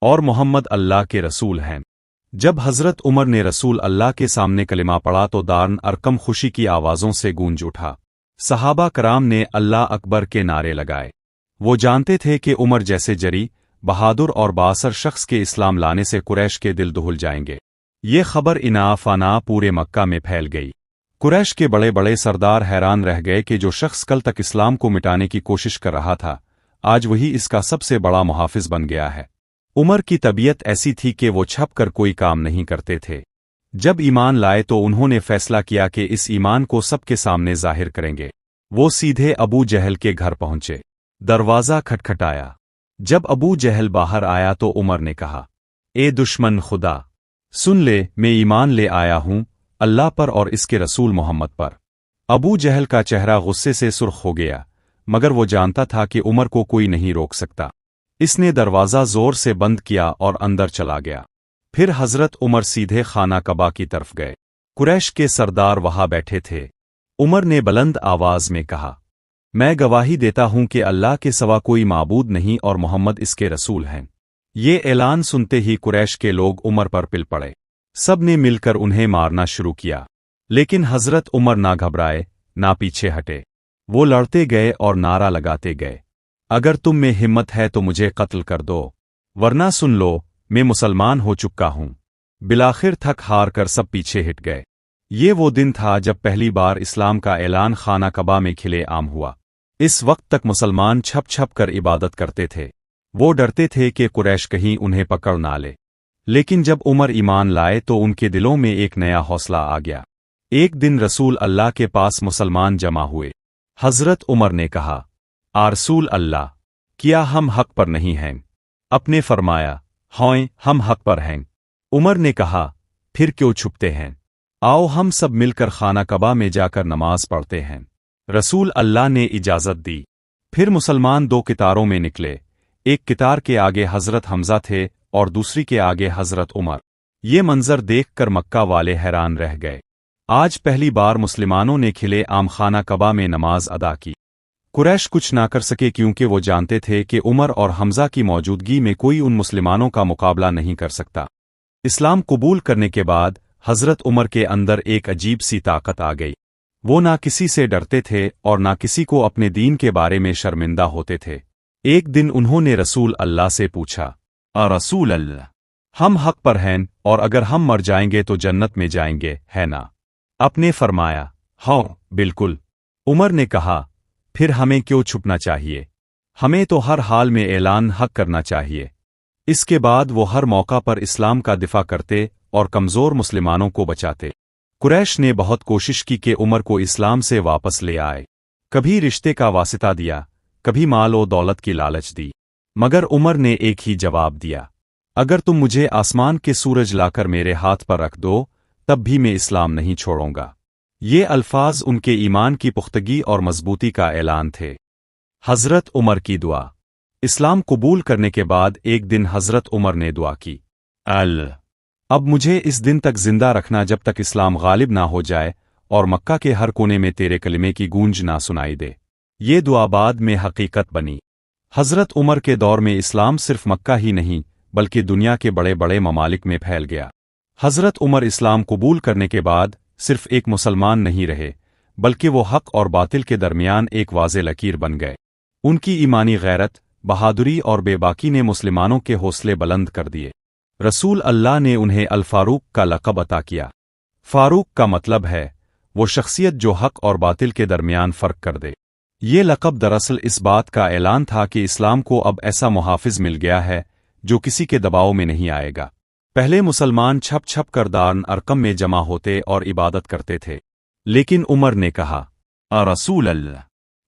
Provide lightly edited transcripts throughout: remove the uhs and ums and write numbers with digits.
اور محمد اللہ کے رسول ہیں۔ جب حضرت عمر نے رسول اللہ کے سامنے کلمہ پڑھا تو دارن ارقم خوشی کی آوازوں سے گونج اٹھا۔ صحابہ کرام نے اللہ اکبر کے نعرے لگائے۔ وہ جانتے تھے کہ عمر جیسے جری، بہادر اور بااثر شخص کے اسلام لانے سے قریش کے دل دہل جائیں گے۔ یہ خبر انا فانا پورے مکہ میں پھیل گئی۔ قریش کے بڑے بڑے سردار حیران رہ گئے کہ جو شخص کل تک اسلام کو مٹانے کی کوشش کر رہا تھا، آج وہی اس کا سب سے بڑا محافظ بن گیا ہے۔ عمر کی طبیعت ایسی تھی کہ وہ چھپ کر کوئی کام نہیں کرتے تھے۔ جب ایمان لائے تو انہوں نے فیصلہ کیا کہ اس ایمان کو سب کے سامنے ظاہر کریں گے۔ وہ سیدھے ابو جہل کے گھر پہنچے۔ دروازہ کھٹکھٹایا۔ جب ابو جہل باہر آیا تو عمر نے کہا، اے دشمن خدا، سن لے، میں ایمان لے آیا ہوں اللہ پر اور اس کے رسول محمد پر۔ ابو جہل کا چہرہ غصے سے سرخ ہو گیا، مگر وہ جانتا تھا کہ عمر کو کوئی نہیں روک سکتا۔ اس نے دروازہ زور سے بند کیا اور اندر چلا گیا۔ پھر حضرت عمر سیدھے خانہ کعبہ کی طرف گئے۔ قریش کے سردار وہاں بیٹھے تھے۔ عمر نے بلند آواز میں کہا، میں گواہی دیتا ہوں کہ اللہ کے سوا کوئی معبود نہیں اور محمد اس کے رسول ہیں۔ یہ اعلان سنتے ہی قریش کے لوگ عمر پر پل پڑے۔ سب نے مل کر انہیں مارنا شروع کیا، لیکن حضرت عمر نہ گھبرائے نہ پیچھے ہٹے۔ وہ لڑتے گئے اور نعرہ لگاتے گئے، اگر تم میں ہمت ہے تو مجھے قتل کر دو، ورنہ سن لو، میں مسلمان ہو چکا ہوں۔ بالآخر تھک ہار کر سب پیچھے ہٹ گئے۔ یہ وہ دن تھا جب پہلی بار اسلام کا اعلان خانہ کعبہ میں کھلے عام ہوا۔ اس وقت تک مسلمان چھپ چھپ کر عبادت کرتے تھے۔ وہ ڈرتے تھے کہ قریش کہیں انہیں پکڑ نہ لے۔ لیکن جب عمر ایمان لائے تو ان کے دلوں میں ایک نیا حوصلہ آ گیا۔ ایک دن رسول اللہ کے پاس مسلمان جمع ہوئے۔ حضرت عمر نے کہا، رسول اللہ، کیا ہم حق پر نہیں ہیں؟ آپ نے فرمایا، ہاں ہم حق پر ہیں۔ عمر نے کہا، پھر کیوں چھپتے ہیں؟ آؤ ہم سب مل کر خانہ کعبہ میں جا کر نماز پڑھتے ہیں۔ رسول اللہ نے اجازت دی۔ پھر مسلمان دو قطاروں میں نکلے۔ ایک قطار کے آگے حضرت حمزہ تھے اور دوسری کے آگے حضرت عمر۔ یہ منظر دیکھ کر مکہ والے حیران رہ گئے۔ آج پہلی بار مسلمانوں نے کھلے عام خانہ کعبہ میں نماز ادا کی۔ قریش کچھ نہ کر سکے کیونکہ وہ جانتے تھے کہ عمر اور حمزہ کی موجودگی میں کوئی ان مسلمانوں کا مقابلہ نہیں کر سکتا۔ اسلام قبول کرنے کے بعد حضرت عمر کے اندر ایک عجیب سی طاقت آ گئی۔ وہ نہ کسی سے ڈرتے تھے اور نہ کسی کو اپنے دین کے بارے میں شرمندہ ہوتے تھے۔ ایک دن انہوں نے رسول اللہ سے پوچھا، رسول اللہ، ہم حق پر ہیں اور اگر ہم مر جائیں گے تو جنت میں جائیں گے، ہے نا؟ آپ نے فرمایا، ہاں بالکل۔ عمر نے کہا، پھر ہمیں کیوں چھپنا چاہیے؟ ہمیں تو ہر حال میں اعلان حق کرنا چاہیے۔ اس کے بعد وہ ہر موقع پر اسلام کا دفاع کرتے اور کمزور مسلمانوں کو بچاتے۔ قریش نے بہت کوشش کی کہ عمر کو اسلام سے واپس لے آئے۔ کبھی رشتے کا واسطہ دیا، کبھی مال و دولت کی لالچ دی، مگر عمر نے ایک ہی جواب دیا، اگر تم مجھے آسمان کے سورج لا کر میرے ہاتھ پر رکھ دو تب بھی میں اسلام نہیں چھوڑوں گا۔ یہ الفاظ ان کے ایمان کی پختگی اور مضبوطی کا اعلان تھے۔ حضرت عمر کی دعا۔ اسلام قبول کرنے کے بعد ایک دن حضرت عمر نے دعا کی، اب مجھے اس دن تک زندہ رکھنا جب تک اسلام غالب نہ ہو جائے اور مکہ کے ہر کونے میں تیرے کلمے کی گونج نہ سنائی دے۔ یہ دعا بعد میں حقیقت بنی۔ حضرت عمر کے دور میں اسلام صرف مکہ ہی نہیں بلکہ دنیا کے بڑے بڑے ممالک میں پھیل گیا۔ حضرت عمر اسلام قبول کرنے کے بعد صرف ایک مسلمان نہیں رہے بلکہ وہ حق اور باطل کے درمیان ایک واضح لکیر بن گئے۔ ان کی ایمانی غیرت، بہادری اور بے باکی نے مسلمانوں کے حوصلے بلند کر دیے۔ رسول اللہ نے انہیں الفاروق کا لقب عطا کیا۔ فاروق کا مطلب ہے وہ شخصیت جو حق اور باطل کے درمیان فرق کر دے۔ یہ لقب دراصل اس بات کا اعلان تھا کہ اسلام کو اب ایسا محافظ مل گیا ہے جو کسی کے دباؤ میں نہیں آئے گا۔ پہلے مسلمان چھپ چھپ کر دارن ارقم میں جمع ہوتے اور عبادت کرتے تھے، لیکن عمر نے کہا، رسول اللہ،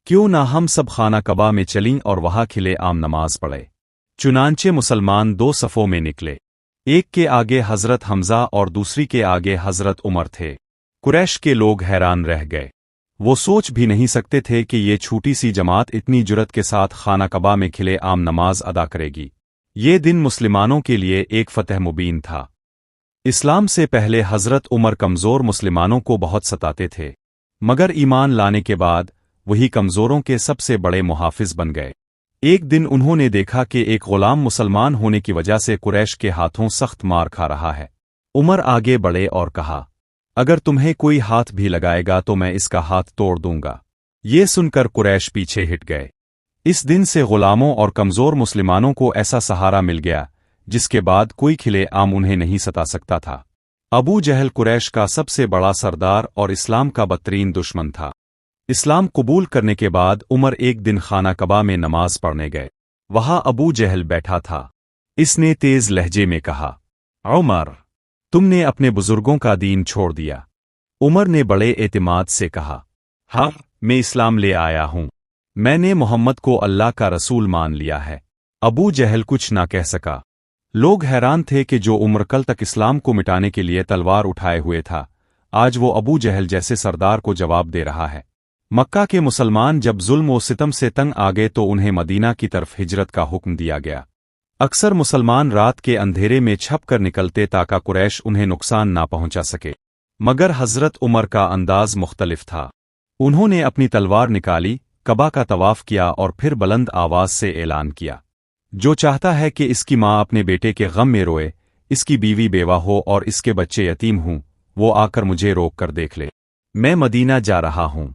کیوں نہ ہم سب خانہ کعبہ میں چلیں اور وہاں کھلے عام نماز پڑھیں۔ چنانچہ مسلمان دو صفوں میں نکلے، ایک کے آگے حضرت حمزہ اور دوسری کے آگے حضرت عمر تھے۔ قریش کے لوگ حیران رہ گئے۔ وہ سوچ بھی نہیں سکتے تھے کہ یہ چھوٹی سی جماعت اتنی جرت کے ساتھ خانہ کعبہ میں کھلے عام نماز ادا کرے گی۔ یہ دن مسلمانوں کے لیے ایک فتح مبین تھا۔ اسلام سے پہلے حضرت عمر کمزور مسلمانوں کو بہت ستاتے تھے، مگر ایمان لانے کے بعد وہی کمزوروں کے سب سے بڑے محافظ بن گئے۔ ایک دن انہوں نے دیکھا کہ ایک غلام مسلمان ہونے کی وجہ سے قریش کے ہاتھوں سخت مار کھا رہا ہے۔ عمر آگے بڑھے اور کہا، اگر تمہیں کوئی ہاتھ بھی لگائے گا تو میں اس کا ہاتھ توڑ دوں گا۔ یہ سن کر قریش پیچھے ہٹ گئے۔ اس دن سے غلاموں اور کمزور مسلمانوں کو ایسا سہارا مل گیا جس کے بعد کوئی کھلے عام انہیں نہیں ستا سکتا تھا۔ ابو جہل قریش کا سب سے بڑا سردار اور اسلام کا بدترین دشمن تھا۔ اسلام قبول کرنے کے بعد عمر ایک دن خانہ کعبہ میں نماز پڑھنے گئے۔ وہاں ابو جہل بیٹھا تھا۔ اس نے تیز لہجے میں کہا، عمر، تم نے اپنے بزرگوں کا دین چھوڑ دیا۔ عمر نے بڑے اعتماد سے کہا، ہاں، میں اسلام لے آیا ہوں۔ میں نے محمد کو اللہ کا رسول مان لیا ہے۔ ابو جہل کچھ نہ کہہ سکا۔ لوگ حیران تھے کہ جو عمر کل تک اسلام کو مٹانے کے لیے تلوار اٹھائے ہوئے تھا، آج وہ ابو جہل جیسے سردار کو جواب دے رہا ہے۔ مکہ کے مسلمان جب ظلم و ستم سے تنگ آ گئے تو انہیں مدینہ کی طرف ہجرت کا حکم دیا گیا۔ اکثر مسلمان رات کے اندھیرے میں چھپ کر نکلتے تاکہ قریش انہیں نقصان نہ پہنچا سکے، مگر حضرت عمر کا انداز مختلف تھا۔ انہوں نے اپنی تلوار نکالی، کعبہ کا طواف کیا اور پھر بلند آواز سے اعلان کیا، جو چاہتا ہے کہ اس کی ماں اپنے بیٹے کے غم میں روئے، اس کی بیوی بیوہ ہو اور اس کے بچے یتیم ہوں، وہ آ کر مجھے روک کر دیکھ لے۔ میں مدینہ جا رہا ہوں۔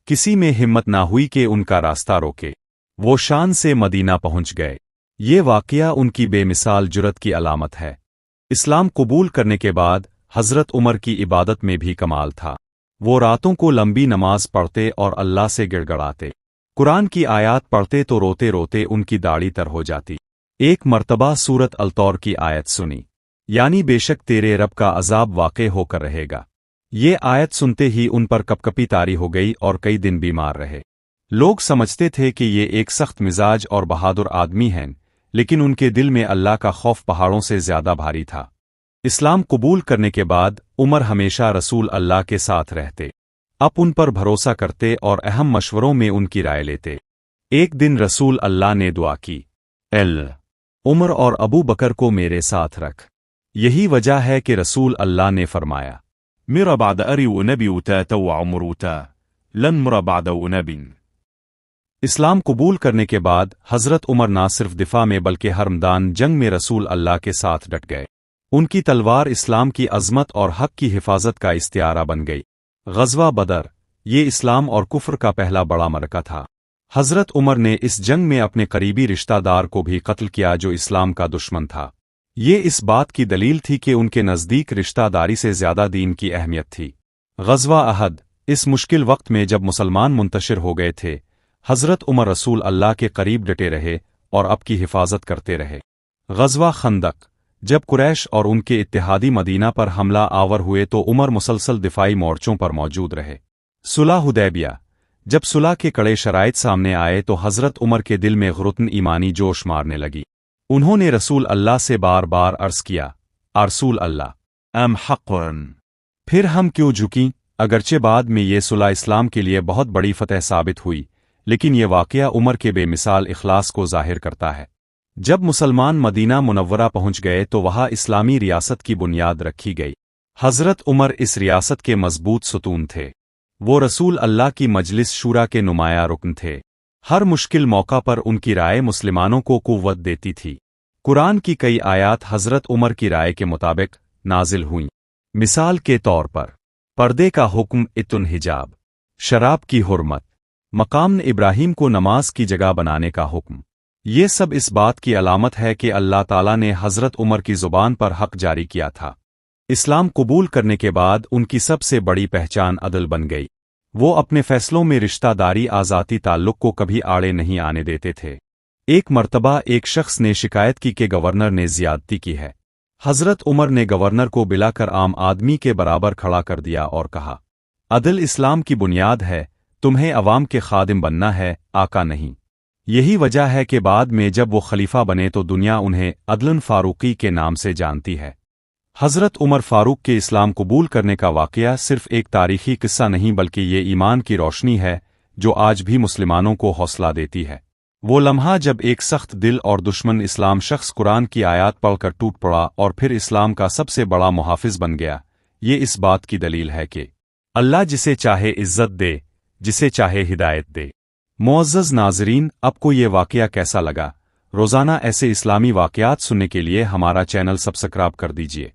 کسی میں ہمت نہ ہوئی کہ ان کا راستہ روکے۔ وہ شان سے مدینہ پہنچ گئے۔ یہ واقعہ ان کی بے مثال جرأت کی علامت ہے۔ اسلام قبول کرنے کے بعد حضرت عمر کی عبادت میں بھی کمال تھا۔ وہ راتوں کو لمبی نماز پڑھتے اور اللہ سے گڑ گڑاتے۔ قرآن کی آیات پڑھتے تو روتے روتے ان کی داڑھی تر ہو جاتی۔ ایک مرتبہ سورت الطور کی آیت سنی، یعنی بے شک تیرے رب کا عذاب واقع ہو کر رہے گا۔ یہ آیت سنتے ہی ان پر کپکپی طاری ہو گئی اور کئی دن بیمار رہے۔ لوگ سمجھتے تھے کہ یہ ایک سخت مزاج اور بہادر آدمی ہیں، لیکن ان کے دل میں اللہ کا خوف پہاڑوں سے زیادہ بھاری تھا۔ اسلام قبول کرنے کے بعد عمر ہمیشہ رسول اللہ کے ساتھ رہتے، اب ان پر بھروسہ کرتے اور اہم مشوروں میں ان کی رائے لیتے۔ ایک دن رسول اللہ نے دعا کی، عمر اور ابو بکر کو میرے ساتھ رکھ۔ یہی وجہ ہے کہ رسول اللہ نے فرمایا، مر بعد أري ونبي تا وعمر تا لن مر بعد ونبي۔ اسلام قبول کرنے کے بعد حضرت عمر نہ صرف دفاع میں بلکہ ہر میدان جنگ میں رسول اللہ کے ساتھ ڈٹ گئے۔ ان کی تلوار اسلام کی عظمت اور حق کی حفاظت کا استعارہ بن گئی۔ غزوہ بدر، یہ اسلام اور کفر کا پہلا بڑا معرکہ تھا۔ حضرت عمر نے اس جنگ میں اپنے قریبی رشتہ دار کو بھی قتل کیا جو اسلام کا دشمن تھا۔ یہ اس بات کی دلیل تھی کہ ان کے نزدیک رشتہ داری سے زیادہ دین کی اہمیت تھی۔ غزوہ احد، اس مشکل وقت میں جب مسلمان منتشر ہو گئے تھے، حضرت عمر رسول اللہ کے قریب ڈٹے رہے اور اب کی حفاظت کرتے رہے۔ غزوہ خندق، جب قریش اور ان کے اتحادی مدینہ پر حملہ آور ہوئے تو عمر مسلسل دفاعی مورچوں پر موجود رہے۔ صلح حدیبیہ، جب صلح کے کڑے شرائط سامنے آئے تو حضرت عمر کے دل میں غرتن ایمانی جوش مارنے لگی۔ انہوں نے رسول اللہ سے بار بار عرض کیا، رسول اللہ، ام حقن، پھر ہم کیوں جھکیں؟ اگرچہ بعد میں یہ صلح اسلام کے لیے بہت بڑی فتح ثابت ہوئی، لیکن یہ واقعہ عمر کے بے مثال اخلاص کو ظاہر کرتا ہے۔ جب مسلمان مدینہ منورہ پہنچ گئے تو وہاں اسلامی ریاست کی بنیاد رکھی گئی۔ حضرت عمر اس ریاست کے مضبوط ستون تھے۔ وہ رسول اللہ کی مجلس شورا کے نمایاں رکن تھے۔ ہر مشکل موقع پر ان کی رائے مسلمانوں کو قوت دیتی تھی۔ قرآن کی کئی آیات حضرت عمر کی رائے کے مطابق نازل ہوئیں۔ مثال کے طور پر پردے کا حکم، حجاب، شراب کی حرمت، مقام ابراہیم کو نماز کی جگہ بنانے کا حکم۔ یہ سب اس بات کی علامت ہے کہ اللہ تعالیٰ نے حضرت عمر کی زبان پر حق جاری کیا تھا۔ اسلام قبول کرنے کے بعد ان کی سب سے بڑی پہچان عدل بن گئی۔ وہ اپنے فیصلوں میں رشتہ داری ذاتی تعلق کو کبھی آڑے نہیں آنے دیتے تھے۔ ایک مرتبہ ایک شخص نے شکایت کی کہ گورنر نے زیادتی کی ہے۔ حضرت عمر نے گورنر کو بلا کر عام آدمی کے برابر کھڑا کر دیا اور کہا، عدل اسلام کی بنیاد ہے، تمہیں عوام کے خادم بننا ہے، آقا نہیں۔ یہی وجہ ہے کہ بعد میں جب وہ خلیفہ بنے تو دنیا انہیں عدلن فاروقی کے نام سے جانتی ہے۔ حضرت عمر فاروق کے اسلام قبول کرنے کا واقعہ صرف ایک تاریخی قصہ نہیں بلکہ یہ ایمان کی روشنی ہے جو آج بھی مسلمانوں کو حوصلہ دیتی ہے۔ وہ لمحہ جب ایک سخت دل اور دشمن اسلام شخص قرآن کی آیات پڑھ کر ٹوٹ پڑا اور پھر اسلام کا سب سے بڑا محافظ بن گیا، یہ اس بات کی دلیل ہے کہ اللہ جسے چاہے عزت دے، جسے چاہے ہدایت دے۔ معزز ناظرین، آپ کو یہ واقعہ کیسا لگا؟ روزانہ ایسے اسلامی واقعات سننے کے لیے ہمارا چینل سبسکرائب کر دیجیے۔